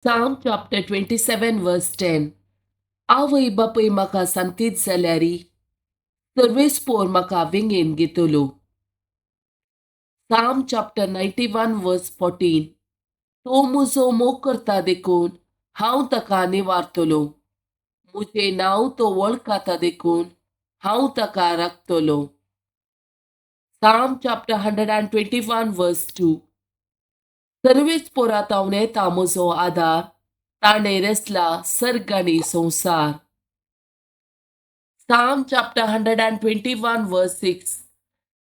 Psalm chapter 27 verse 10. आवय बापय म्हाका सांतीत जाल्यारी सर्वेस्पोर म्हाका विंगेन घेतलो. Psalm chapter 91 verse 14. तो म्हजो मोग करता देखून हांव ताका निवारतलो. म्हजें नांव तो वळखाता देखून हांव ताका राखतलो. Psalm chapter 121 verse 2. सर्वेस्पोरांत हांव येता म्हजो आदार, ताणें रचला सर्ग आनी संवसार. Psalm chapter 121 verse 6.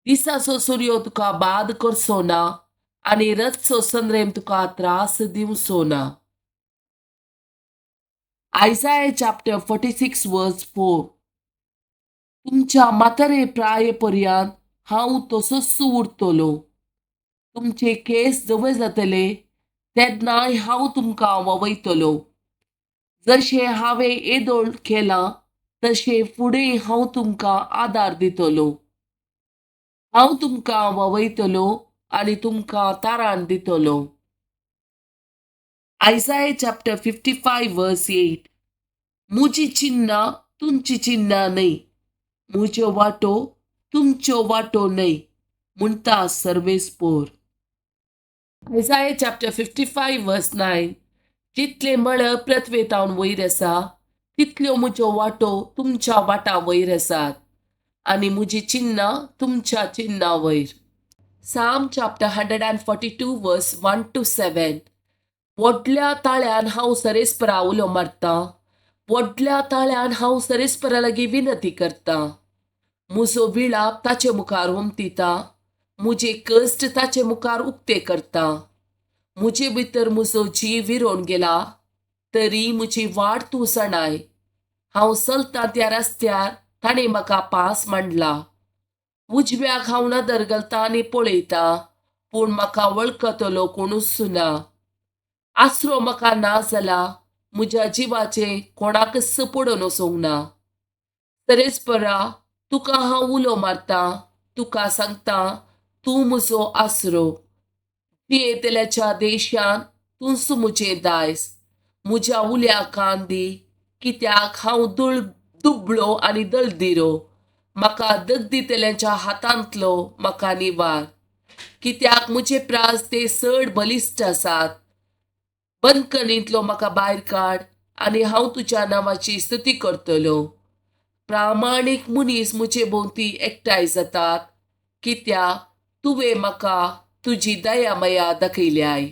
दिसाचो सूर्य तुका बाद करचो ना आनी रातचो संद्रेम तुका त्रास दिवचो ना. Isaiah chapter 46 verse 4. तुमच्या म्हातारे प्रायपर्यंत हांव तसोच उरतलो. तुमचे केस जवळ जातले तेन्नाय हांव तुमकां ववयतलो. जशें हांवें येदोळ केलां तशें फुडें हांव तुमकां आदार दितलो. हांव तुमकां ववयतलो आनी तुमकां तारण दितलो. Isaiah chapter 55 verse 8. म्हजी चिन्नां तुमची चिन्नां न्हय, म्हज्यो वाटो तुमच्यो वाटो न्हय, म्हणटा सर्वेस्पोर. Isaiah chapter 55 verse 9. जितले मळब पृथ्वेतावन वयर आसा तितल्यो म्हज्यो वाटो तुमच्या वाटा वयर आसात आनी म्हजी चिन्नां तुमच्या चिन्नां वयर. Psalm chapter 142 verse 1 to 7. व्हडल्या ताळ्यान हांव सरेस्परा उलो मारतां, व्हडल्या ताळ्यान हांव सरेस्परा लागीं विनंती करतां. म्हजो विळाप ताचे मुखार उमटिता, म्हजे कश्ट ताचे मुखार उक्ते करता. म्हजे भितर म्हजो जीव विरोन गेला, तरी म्हजी वाट तूं जाणाय. हांव चलतां त्या रस्त्यार ताणें म्हाका पास मांडला. उजव्याक हांव नदर घालतां आनी पळयतां, पूण म्हाका वळखतलो कोणूच ना. आसरो म्हाका ना जाला, म्हज्या जिवाचें कोणाकच पडोवन वचोंक ना. सरेस्परा तुका हांव उलो मारतां, तुका सांगतां तूं म्हजो आसरो. जियेतल्याच्या देशांत तूंच म्हजें दायज. म्हज्या उल्या कांदी, कित्याक हांव दुबळो आनी दळदिरो. म्हाका दगदितल्याच्या हातांतलो म्हाका निवार. कित्याक म्हजे प्राज ते चड बलिश्ट आसात. बंदखणींतलो म्हाका भायर काड आनी हांव तुज्या नांवाची स्तुती करतलो. प्रामाणीक मनीस म्हजे भोंवती एकठांय जातात, कित्याक तुवें म्हाका तुजी दया माया दाखयल्याय.